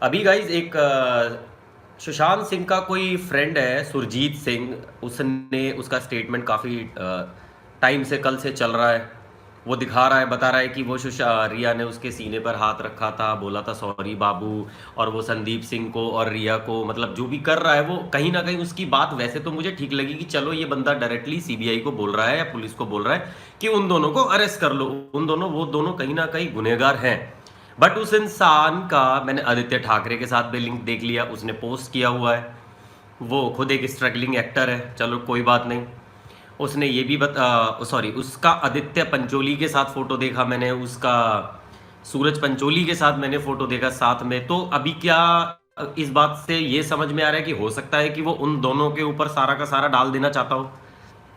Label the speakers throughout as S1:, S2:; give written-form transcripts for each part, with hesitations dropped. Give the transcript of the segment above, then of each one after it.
S1: अभी गाइज एक सुशांत सिंह का कोई फ्रेंड है सुरजीत सिंह। उसने उसका स्टेटमेंट काफ़ी टाइम से कल से चल रहा है। वो दिखा रहा है, बता रहा है कि वो रिया ने उसके सीने पर हाथ रखा था, बोला था सॉरी बाबू। और वो संदीप सिंह को और रिया को मतलब जो भी कर रहा है वो कहीं ना कहीं उसकी बात वैसे तो मुझे ठीक लगी कि चलो ये बंदा डायरेक्टली सीबीआई को बोल रहा है या पुलिस को बोल रहा है कि उन दोनों को अरेस्ट कर लो, उन दोनों वो दोनों कहीं ना कहीं गुनहगार हैं। बट उस इंसान का मैंने आदित्य ठाकरे के साथ भी लिंक देख लिया, उसने पोस्ट किया हुआ है। वो खुद एक स्ट्रगलिंग एक्टर है, चलो कोई बात नहीं। उसने ये भी सॉरी, उसका आदित्य पंचोली के साथ फोटो देखा मैंने, उसका सूरज पंचोली के साथ मैंने फोटो देखा साथ में। तो अभी क्या इस बात से ये समझ में आ रहा है कि हो सकता है कि वो उन दोनों के ऊपर सारा का सारा डाल देना चाहता हो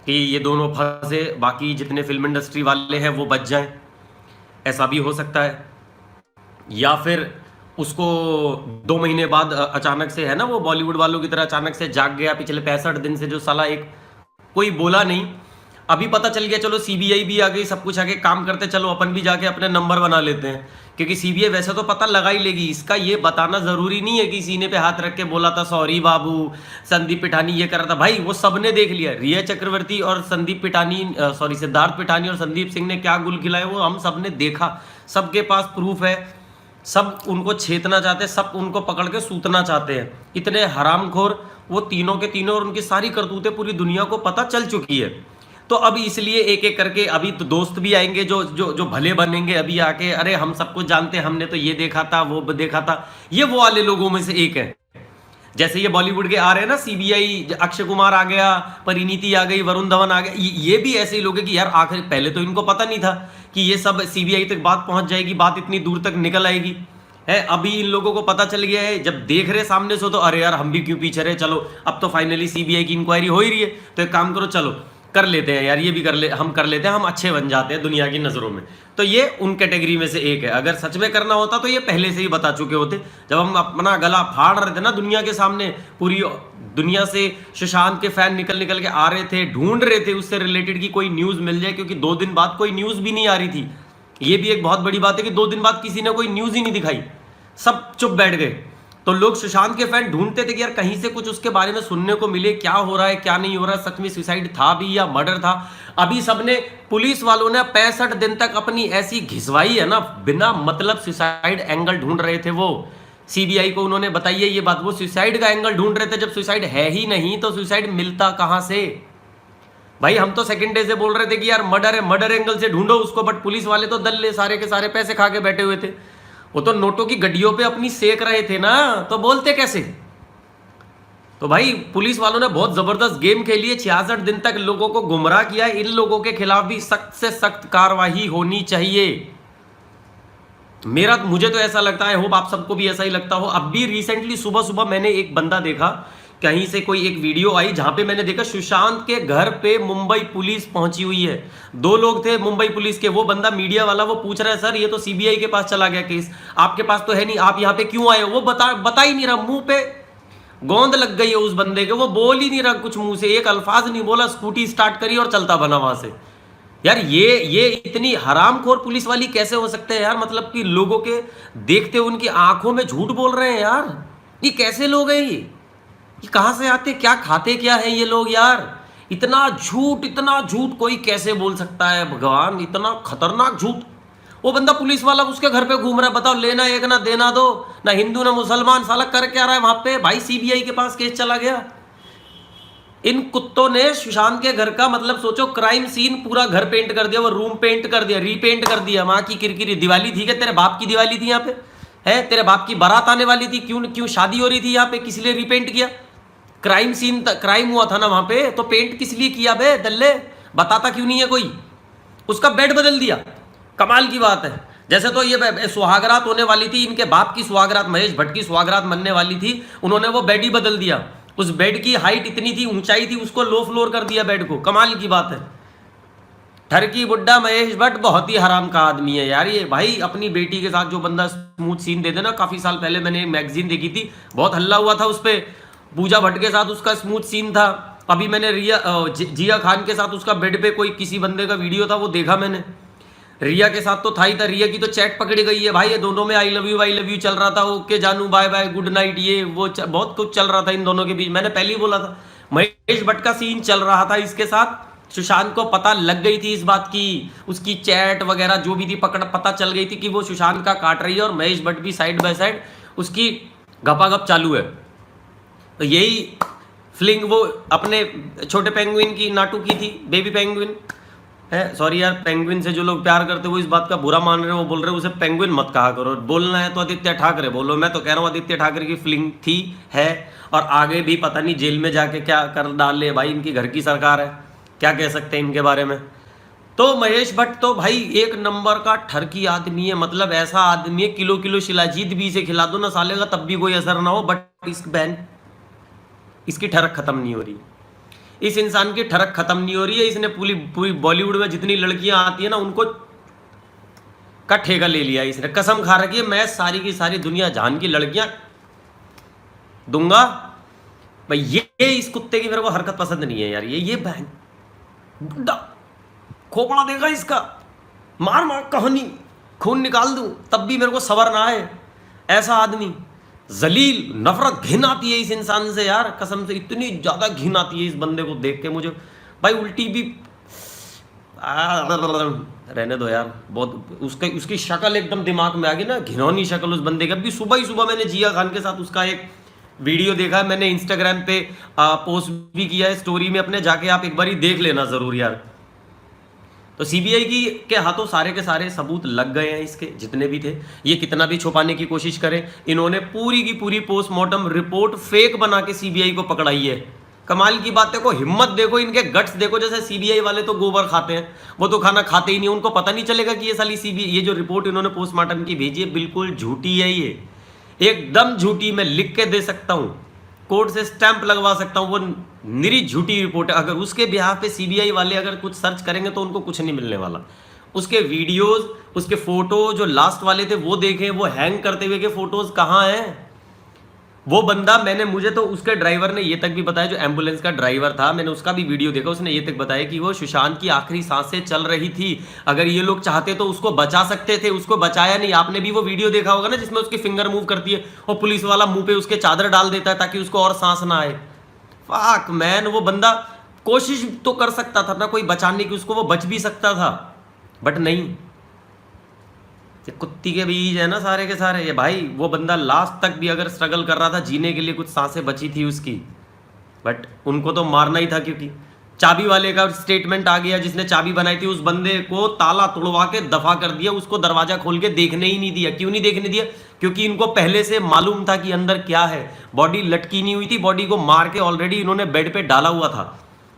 S1: कि ये दोनों फंसे, बाकी जितने फिल्म इंडस्ट्री वाले हैं वो बच जाएं। ऐसा भी हो सकता है। या फिर उसको 2 महीने बाद अचानक से, है ना, वो बॉलीवुड वालों की तरह अचानक से जाग गया पिछले 65 दिन से जो साला एक कोई बोला नहीं, अभी पता चल गया चलो सीबीआई भी आ गई, सब कुछ आगे काम करते, चलो अपन भी जाके अपने नंबर बना लेते हैं। क्योंकि सीबीआई वैसे तो पता लगा ही लेगी, इसका ये बताना जरूरी नहीं है कि सीने पे हाथ रख के बोला था सॉरी बाबू, संदीप पिठानी ये कर रहा था। भाई वो सबने देख लिया, रिया चक्रवर्ती और संदीप पिठानी, सॉरी सिद्धार्थ पिठानी और संदीप सिंह ने क्या गुल खिलाए वो हम सबने देखा। सबके पास प्रूफ है, सब उनको छेतना चाहते हैं, सब उनको पकड़ के सूतना चाहते हैं। इतने हरामखोर वो तीनों के तीनों, और उनकी सारी करतूतें पूरी दुनिया को पता चल चुकी है। तो अब इसलिए एक एक करके अभी तो दोस्त भी आएंगे जो जो जो भले बनेंगे, अभी आके अरे हम सब कुछ जानते हैं, हमने तो ये देखा था वो देखा था। ये वो वाले लोगों में से एक है। जैसे ये बॉलीवुड के आ रहे हैं ना सीबीआई, अक्षय कुमार आ गया, परिणीति आ गई, वरुण धवन आ गया, ये भी ऐसे ही लोग हैं कि यार आखिर पहले तो इनको पता नहीं था कि ये सब सीबीआई तक बात पहुंच जाएगी, बात इतनी दूर तक निकल आएगी। है अभी इन लोगों को पता चल गया है, जब देख रहे सामने से तो अरे यार हम भी क्यों पीछे रहे, चलो अब तो फाइनली सीबीआई की इंक्वायरी हो ही रही है, तो एक काम करो चलो कर लेते हैं यार, ये भी कर लेते हैं, हम अच्छे बन जाते हैं दुनिया की नज़रों में। तो ये उन कैटेगरी में से एक है। अगर सच में करना होता तो ये पहले से ही बता चुके होते। जब हम अपना गला फाड़ रहे थे ना दुनिया के सामने, पूरी दुनिया से सुशांत के फैन निकल निकल के आ रहे थे, ढूंढ रहे थे उससे रिलेटेड की कोई न्यूज़ मिल जाए, क्योंकि 2 दिन बाद कोई न्यूज़ भी नहीं आ रही थी। ये भी एक बहुत बड़ी बात है कि 2 दिन बाद किसी ने कोई न्यूज़ ही नहीं दिखाई, सब चुप बैठ गए। तो लोग सुशांत के फैन ढूंढते थे कि यार कहीं से कुछ उसके बारे में सुनने को मिले, क्या हो रहा है क्या नहीं हो रहा है, सच में सुसाइड था भी या मर्डर था। अभी सबने, पुलिस वालों ने 65 दिन तक अपनी ऐसी घिसवाई है ना, बिना मतलब सुसाइड एंगल ढूंढ रहे थे वो। सीबीआई को उन्होंने बताई है ये बात, वो सुसाइड का एंगल ढूंढ रहे थे, जब सुसाइड है ही नहीं तो सुसाइड मिलता कहां से। भाई हम तो सेकंड डे से बोल रहे थे कि यार मर्डर है, मर्डर एंगल से ढूंढो उसको, बट पुलिस वाले तो दल्ले सारे के सारे पैसे खा के बैठे हुए थे। वो तो नोटों की गड्डियों पे अपनी सेक रहे थे ना, तो बोलते कैसे। तो भाई पुलिस वालों ने बहुत जबरदस्त गेम खेली है, 66 दिन तक लोगों को गुमराह किया। इन लोगों के खिलाफ भी सख्त से सख्त कार्रवाई होनी चाहिए। मुझे तो ऐसा लगता है, होप आप सबको भी ऐसा ही लगता हो। अब भी रिसेंटली सुबह सुबह मैंने एक बंदा देखा, कहीं से कोई एक वीडियो आई जहां पे मैंने देखा सुशांत के घर पे मुंबई पुलिस पहुंची हुई है। 2 लोग थे मुंबई पुलिस के, वो बंदा मीडिया वाला, वो पूछ रहा है सर ये तो सीबीआई के पास चला गया केस, आपके पास तो है नहीं, आप यहाँ पे क्यों आए हो। वो बता ही नहीं रहा, मुंह पे गोंद लग गई है उस बंदे के, वो बोल ही नहीं रहा कुछ, मुंह से एक अल्फाज नहीं बोला, स्कूटी स्टार्ट करी और चलता बना वहां से। यार ये इतनी हरामखोर पुलिस वाली कैसे हो सकते हैं यार, मतलब कि लोगों के देखते उनकी आंखों में झूठ बोल रहे हैं यार। ये कैसे लोग हैं ये कहां से आते, क्या खाते क्या है ये लोग यार। इतना झूठ कोई कैसे बोल सकता है भगवान, इतना खतरनाक झूठ। वो बंदा पुलिस वाला उसके घर पे घूम रहा है, बताओ लेना एक ना देना दो, ना हिंदू ना मुसलमान, साला कर क्या रहा है वहां पे। भाई सीबीआई के पास केस चला गया। इन कुत्तों ने सुशांत के घर का, मतलब सोचो, क्राइम सीन पूरा घर पेंट कर दिया, वो रूम पेंट कर दिया, रीपेंट कर दिया। वहां की किरकिरी दिवाली थी क्या, तेरे बाप की दिवाली थी यहाँ पे, है तेरे बाप की बारात आने वाली थी, क्यों शादी हो रही थी यहाँ पे, किस लिए रीपेंट किया। क्राइम सीन, क्राइम हुआ था ना वहां पे, तो पेंट किस लिए किया बे दल्ले, बताता क्यों नहीं है कोई। उसका बेड बदल दिया, कमाल की बात है। जैसे तो ये सुहागरात होने वाली थी, इनके बाप की सुहागरात, महेश भट्ट की सुहागरात मनने वाली थी, उन्होंने वो बेड ही बदल दिया। उस बेड की हाइट इतनी थी, ऊंचाई थी, उसको लो फ्लोर कर दिया बेड को, कमाल की बात है। ठरकी बुड्ढा महेश भट्ट बहुत ही हराम का आदमी है यार ये। भाई अपनी बेटी के साथ जो बंदा स्मूथ सीन दे देना, काफी साल पहले मैंने मैगजीन देखी थी, बहुत हल्ला हुआ था उस पर, पूजा भट्ट के साथ उसका स्मूथ सीन था। अभी मैंने जिया खान के साथ उसका बेड पे कोई किसी बंदे का वीडियो था, वो देखा मैंने। रिया के साथ तो था ही था, रिया की तो चैट पकड़ी गई है भाई, ये दोनों में आई लव यू चल रहा था, ओके जानू बाय बाय गुड नाइट, ये वो बहुत कुछ चल रहा था इन दोनों के बीच। मैंने पहले ही बोला था महेश भट्ट का सीन चल रहा था इसके साथ, सुशांत को पता लग गई थी इस बात की, उसकी चैट वगैरह जो भी थी पता चल गई थी कि वो सुशांत का काट रही है, और महेश भट्ट भी साइड बाय साइड उसकी गपागप चालू है। तो यही फ्लिंग वो अपने छोटे पेंगुइन की नाटू की थी, बेबी पेंगुइन है, सॉरी यार पेंगुइन से जो लोग प्यार करते वो इस बात का बुरा मान रहे हैं, वो बोल रहे हैं उसे पेंगुइन मत कहा करो, बोलना है तो आदित्य ठाकरे बोलो। मैं तो कह रहा हूँ आदित्य ठाकरे की फ्लिंग थी, है, और आगे भी पता नहीं जेल में जाके क्या कर डाल ले भाई, इनकी घर की सरकार है, क्या कह सकते हैं इनके बारे में। तो महेश भट्ट तो भाई एक नंबर का ठरकी आदमी है, मतलब ऐसा आदमी है किलो किलो शिलाजीत भी इसे खिला दो ना साले का तब भी कोई असर ना हो, बट इस बहन इसकी ठरक खत्म नहीं हो रही, इस इंसान की ठरक खत्म नहीं हो रही है। इसने पूरी पूरी बॉलीवुड में जितनी लड़कियां आती है ना उनको का ठेका ले लिया इसने, कसम खा रखी है मैं सारी की सारी दुनिया जान की लड़कियां दूंगा भाई। ये इस कुत्ते की मेरे को हरकत पसंद नहीं है यार, ये बहन बुड्ढा खोपड़ा देगा इसका, मार मार कहानी खून निकाल दूं तब भी मेरे को सबर ना आए, ऐसा आदमी जलील, नफरत घिन आती है इस इंसान से यार, कसम से इतनी ज्यादा घिन आती है इस बंदे को देख के मुझे भाई, उल्टी भी रहने दो यार, बहुत उसकी शक्ल एकदम दिमाग में आ गई ना, घिनौनी शक्ल उस बंदे की। अभी सुबह ही सुबह मैंने जिया खान के साथ उसका एक वीडियो देखा है, मैंने इंस्टाग्राम पे पोस्ट भी किया है स्टोरी में अपने, जाके आप एक बार ही देख लेना जरूर यार। तो सीबीआई के हाथों सारे के सारे सबूत लग गए हैं इसके जितने भी थे, ये कितना भी छुपाने की कोशिश करें, इन्होंने पूरी की पूरी पोस्टमार्टम रिपोर्ट फेक बना के सीबीआई को पकड़ाई है। कमाल की बात, देखो हिम्मत देखो, इनके गट्स देखो, जैसे सीबीआई वाले तो गोबर खाते हैं, वो तो खाना खाते ही नहीं, उनको पता नहीं चलेगा कि ये साली सीबीआई, ये जो रिपोर्ट इन्होंने पोस्टमार्टम की भेजी है बिल्कुल झूठी है, ये एकदम झूठी, मैं लिख के दे सकता हूं, कोर्ट से स्टैंप लगवा सकता हूं, वो निरी झूठी रिपोर्ट है। अगर उसके बिहाफ पे सीबीआई वाले अगर कुछ सर्च करेंगे तो उनको कुछ नहीं मिलने वाला। उसके वीडियोस, उसके फोटो जो लास्ट वाले थे वो देखें, वो हैंग करते हुए के फोटोज कहां हैं। वो बंदा, मुझे तो उसके ड्राइवर ने ये तक भी बताया, जो एम्बुलेंस का ड्राइवर था, मैंने उसका भी वीडियो देखा, उसने ये तक बताया कि वो सुशांत की आखिरी सांसें चल रही थी, अगर ये लोग चाहते तो उसको बचा सकते थे, उसको बचाया नहीं। आपने भी वो वीडियो देखा होगा ना जिसमें उसकी फिंगर मूव करती है और पुलिस वाला मुंह पे उसके चादर डाल देता है ताकि उसको और सांस ना आए। फक मैन, वो बंदा कोशिश तो कर सकता था ना कोई बचाने की, उसको वो बच भी सकता था, बट नहीं, कुत्ती के बीज है ना सारे के सारे। ये भाई वो बंदा लास्ट तक भी अगर स्ट्रगल कर रहा था जीने के लिए, कुछ सांसें बची थी उसकी, बट उनको तो मारना ही था, क्योंकि चाबी वाले का स्टेटमेंट आ गया, जिसने चाबी बनाई थी उस बंदे को ताला तोड़वा के दफा कर दिया, उसको दरवाजा खोल के देखने ही नहीं दिया। क्यों नहीं देखने दिया? क्योंकि इनको पहले से मालूम था कि अंदर क्या है, बॉडी लटकी नहीं हुई थी, बॉडी को मार के ऑलरेडी इन्होंने बेड पे डाला हुआ था।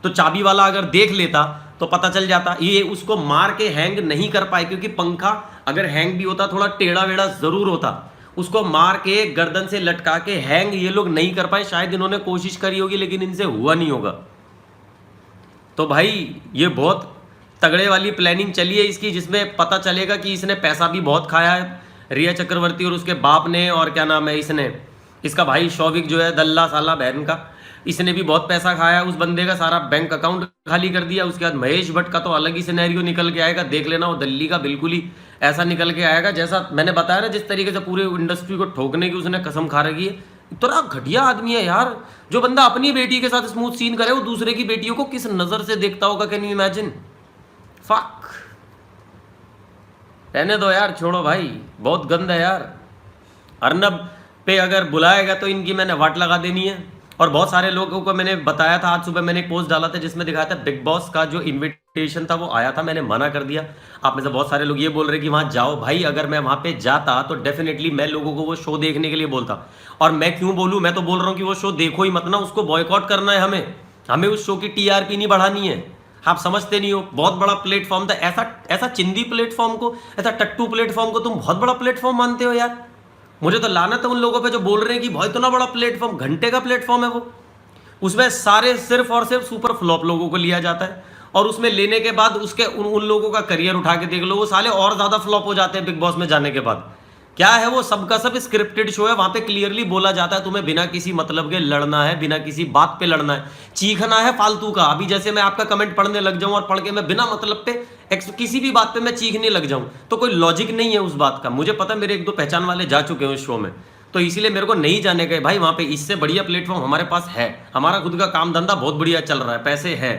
S1: तो चाबी वाला अगर देख लेता तो पता चल जाता। ये उसको मार के हैंग नहीं कर पाए, क्योंकि पंखा अगर हैंग भी होता थोड़ा टेढ़ा वेढ़ा जरूर होता, उसको मार के गर्दन से लटका के हैंग ये लोग नहीं कर पाए। शायद इन्होंने कोशिश करी होगी लेकिन इनसे हुआ नहीं होगा। तो भाई ये बहुत तगड़े वाली प्लानिंग चली है इसकी, जिसमें पता चलेगा कि इसने पैसा भी बहुत खाया है, रिया चक्रवर्ती और उसके बाप ने, और क्या नाम है इसने, इसका भाई शौविक जो है दल्ला साला बहन का, इसने भी बहुत पैसा खाया। उस बंदे का सारा बैंक अकाउंट खाली कर दिया। उसके बाद महेश भट्ट का तो अलग ही सिनेरियो निकल के आएगा, देख लेना। वो दिल्ली का बिल्कुल ही ऐसा निकल के आएगा जैसा मैंने बताया ना, जिस तरीके से पूरे इंडस्ट्री को ठोकने की उसने कसम खा रखी है। इतना घटिया आदमी है यार, जो बंदा अपनी बेटी के साथ स्मूथ सीन करे वो दूसरे की बेटियों को किस नजर से देखता होगा, कैन यू इमेजिन। फक, रहने दो यार, छोड़ो भाई, बहुत गंद है यार। अर्नब पे अगर बुलाएगा तो इनकी मैंने वाट लगा देनी है। और बहुत सारे लोगों को मैंने बताया था, आज सुबह मैंने एक पोस्ट डाला था जिसमें दिखाया था बिग बॉस का जो इनविटेशन था वो आया था, मैंने मना कर दिया। आप में से बहुत सारे लोग ये बोल रहे कि वहां जाओ। भाई अगर मैं वहां पे जाता तो डेफिनेटली मैं लोगों को वो शो देखने के लिए बोलता। और मैं क्यों बोलूं, मैं तो बोल रहा हूं कि वो शो देखो ही मत ना, उसको बॉयकॉट करना है हमें उस शो की टीआरपी नहीं बढ़ानी है। आप समझते नहीं हो, बहुत बड़ा प्लेटफॉर्म था। ऐसा चिंदी प्लेटफॉर्म को, ऐसा टट्टू प्लेटफॉर्म को तुम बहुत बड़ा प्लेटफॉर्म मानते हो यार। मुझे तो लानत है उन लोगों पे जो बोल रहे हैं कि बहुत इतना बड़ा प्लेटफॉर्म, घंटे का प्लेटफॉर्म है वो, उसमें सारे सिर्फ और सिर्फ सुपर फ्लॉप लोगों को लिया जाता है। और उसमें लेने के बाद उसके उन लोगों का करियर उठा के देख लो, वो साले और ज्यादा फ्लॉप हो जाते हैं बिग बॉस में जाने के बाद। क्या है वो, सबका सब स्क्रिप्टेड शो है। वहां पे क्लियरली बोला जाता है तुम्हें बिना किसी मतलब के लड़ना है, बिना किसी बात पे लड़ना है, चीखना है फालतू का। अभी जैसे मैं आपका कमेंट पढ़ने लग जाऊं और पढ़ के मैं बिना मतलब पे किसी भी बात पे मैं चीखने लग जाऊं तो कोई लॉजिक नहीं है उस बात का। मुझे पता मेरे एक दो पहचान वाले जा चुके हैं उस शो में, तो इसीलिए मेरे को नहीं जाने गए भाई वहां पे। इससे बढ़िया प्लेटफॉर्म हमारे पास है, हमारा खुद का काम धंधा बहुत बढ़िया चल रहा है, पैसे है।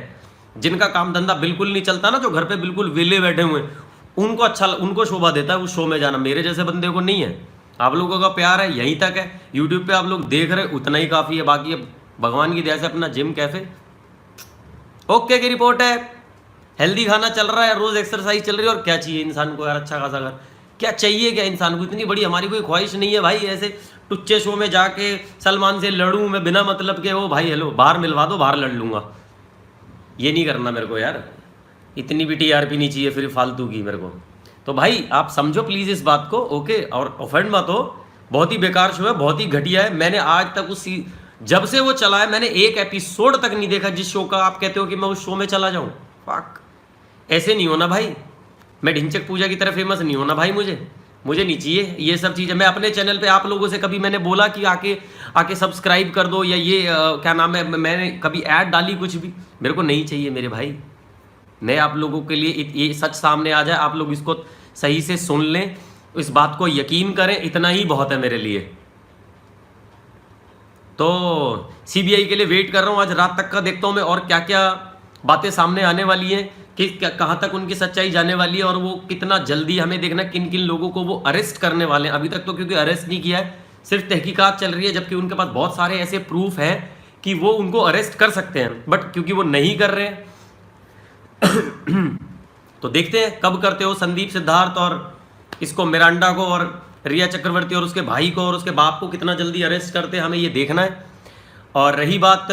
S1: जिनका काम धंधा बिल्कुल नहीं चलता ना, जो घर पे बिल्कुल वेले बैठे हुए, उनको अच्छा, उनको शोभा देता है उस शो में जाना, मेरे जैसे बंदे को नहीं है। आप लोगों का प्यार है यहीं तक है, यूट्यूब पे आप लोग देख रहे उतना ही काफ़ी है। बाकी अब भगवान की दया से अपना जिम कैफे ओके की रिपोर्ट है, हेल्दी खाना चल रहा है, रोज एक्सरसाइज चल रही है, और क्या चाहिए इंसान को यार, अच्छा खासा घर, क्या चाहिए क्या इंसान को, इतनी बड़ी हमारी कोई ख्वाहिश नहीं है भाई ऐसे टुच्चे शो में जाके सलमान से लड़ूं मैं बिना मतलब के। वो भाई हेलो बाहर मिलवा दो, बाहर लड़ लूंगा, ये नहीं करना मेरे को यार, इतनी भी टीआरपी नहीं चाहिए फिर फालतू की मेरे को। तो भाई आप समझो प्लीज़ इस बात को, ओके, और ऑफेंड मत हो। बहुत ही बेकार शो है, बहुत ही घटिया है। मैंने आज तक उस जब से वो चला है मैंने एक एपिसोड तक नहीं देखा जिस शो का आप कहते हो कि मैं उस शो में चला जाऊं। फक, ऐसे नहीं होना भाई, मैं ढिंचक पूजा की तरह फेमस नहीं होना भाई, मुझे नहीं चाहिए ये सब चीज़ें। मैं अपने चैनल पे आप लोगों से कभी मैंने बोला कि आके सब्सक्राइब कर दो या ये क्या नाम है, मैंने कभी ऐड डाली कुछ भी, मेरे को नहीं चाहिए मेरे भाई। मैं आप लोगों के लिए ये सच सामने आ जाए, आप लोग इसको सही से सुन लें, इस बात को यकीन करें, इतना ही बहुत है मेरे लिए। तो सीबीआई के लिए वेट कर रहा हूँ, आज रात तक का देखता हूँ मैं और क्या क्या बातें सामने आने वाली हैं, कि कहाँ तक उनकी सच्चाई जाने वाली है, और वो कितना जल्दी, हमें देखना किन किन लोगों को वो अरेस्ट करने वाले हैं। अभी तक तो क्योंकि अरेस्ट नहीं किया है, सिर्फ तहकीकात चल रही है, जबकि उनके पास बहुत सारे ऐसे प्रूफ हैं कि वो उनको अरेस्ट कर सकते हैं, बट क्योंकि वो नहीं कर रहे हैं तो देखते हैं कब करते हो संदीप सिद्धार्थ और इसको, मिरांडा को और रिया चक्रवर्ती और उसके भाई को और उसके बाप को कितना जल्दी अरेस्ट करते हैं, हमें ये देखना है। और रही बात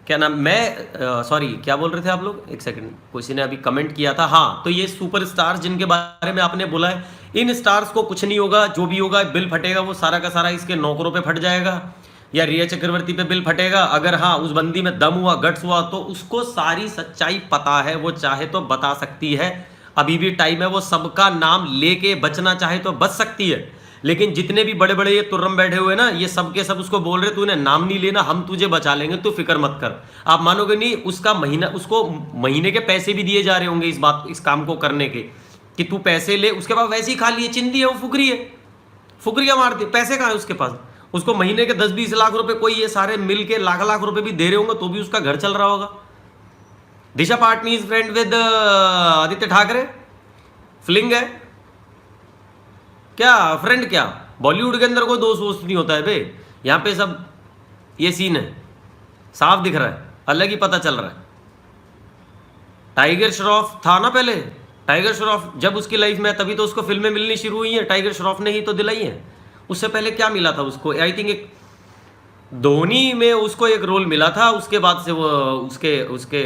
S1: क्या नाम, मैं सॉरी क्या बोल रहे थे आप लोग, एक सेकंड, किसी ने अभी कमेंट किया था, हाँ, तो ये सुपर स्टार्स जिनके बारे में आपने बोला है, इन स्टार्स को कुछ नहीं होगा, जो भी होगा बिल फटेगा वो सारा का सारा इसके नौकरों पे फट जाएगा, या रिया चक्रवर्ती पे बिल फटेगा। अगर हाँ उस बंदी में दम हुआ, गट्स हुआ, तो उसको सारी सच्चाई पता है, वो चाहे तो बता सकती है, अभी भी टाइम है, वो सबका नाम लेके बचना चाहे तो बच सकती है। लेकिन जितने भी बड़े बड़े ये तुर्रम बैठे हुए ना, ये सब के सब उसको बोल रहे तूने नाम नहीं लेना, हम तुझे बचा लेंगे, तू फिक्र मत कर। आप मानोगे नहीं, उसका महीना, उसको महीने के पैसे भी दिए जा रहे होंगे इस काम को करने के, कि तू पैसे ले, उसके बाद वैसे ही खा लिए, चिंदी है वो, फुकरी है, फुकरिया मारती, पैसे कहाँ है उसके पास, उसको महीने के 10-20 लाख रुपए कोई ये सारे मिल के लाख रुपए भी दे रहे होंगे तो भी उसका घर चल रहा होगा। Disha Patani is friend with Aditya Thackeray, fling है क्या, फ्रेंड क्या, बॉलीवुड के अंदर कोई दोस्त वोस्त नहीं होता है बे, यहाँ पे सब ये सीन है, साफ दिख रहा है, अलग ही पता चल रहा है। टाइगर श्रॉफ था ना पहले, टाइगर श्रॉफ जब उसकी लाइफ में, तभी तो उसको फिल्में मिलनी शुरू हुई हैं, टाइगर श्रॉफ ने ही तो दिलाई है। उससे पहले क्या मिला था उसको, आई थिंक एक धोनी में उसको एक रोल मिला था, उसके बाद से वो उसके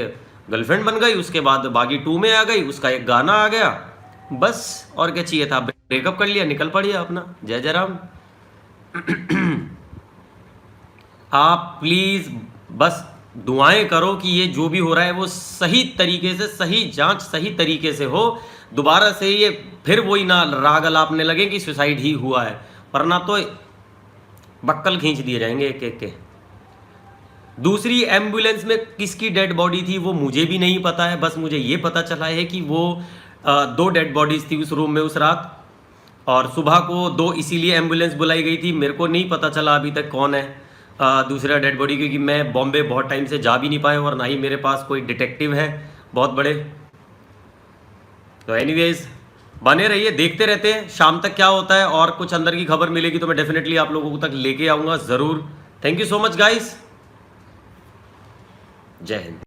S1: गर्लफ्रेंड बन गई, उसके बाद बागी 2 में आ गई, उसका एक गाना आ गया, बस और क्या चाहिए था, ब्रेकअप कर लिया, निकल पड़िए अपना, जय जय राम। आप प्लीज बस दुआएं करो कि ये जो भी हो रहा है वो सही तरीके से, सही जांच सही तरीके से हो, दोबारा से ये फिर वही ना राग अलापने लगे कि सुसाइड ही हुआ है, वरना तो बक्कल खींच दिए जाएंगे एक एक के। दूसरी एम्बुलेंस में किसकी डेड बॉडी थी वो मुझे भी नहीं पता है, बस मुझे ये पता चला है कि वो 2 डेड बॉडीज थी उस रूम में उस रात, और सुबह को 2 इसीलिए एम्बुलेंस बुलाई गई थी। मेरे को नहीं पता चला अभी तक कौन है दूसरा डेड बॉडी, क्योंकि मैं बॉम्बे बहुत टाइम से जा भी नहीं पाया और ना ही मेरे पास कोई डिटेक्टिव है बहुत बड़े। तो एनीवेज बने रहिए, देखते रहते हैं शाम तक क्या होता है, और कुछ अंदर की खबर मिलेगी तो मैं डेफिनेटली आप लोगों तक लेके आऊँगा ज़रूर। Thank you so much guys, जय हिंद।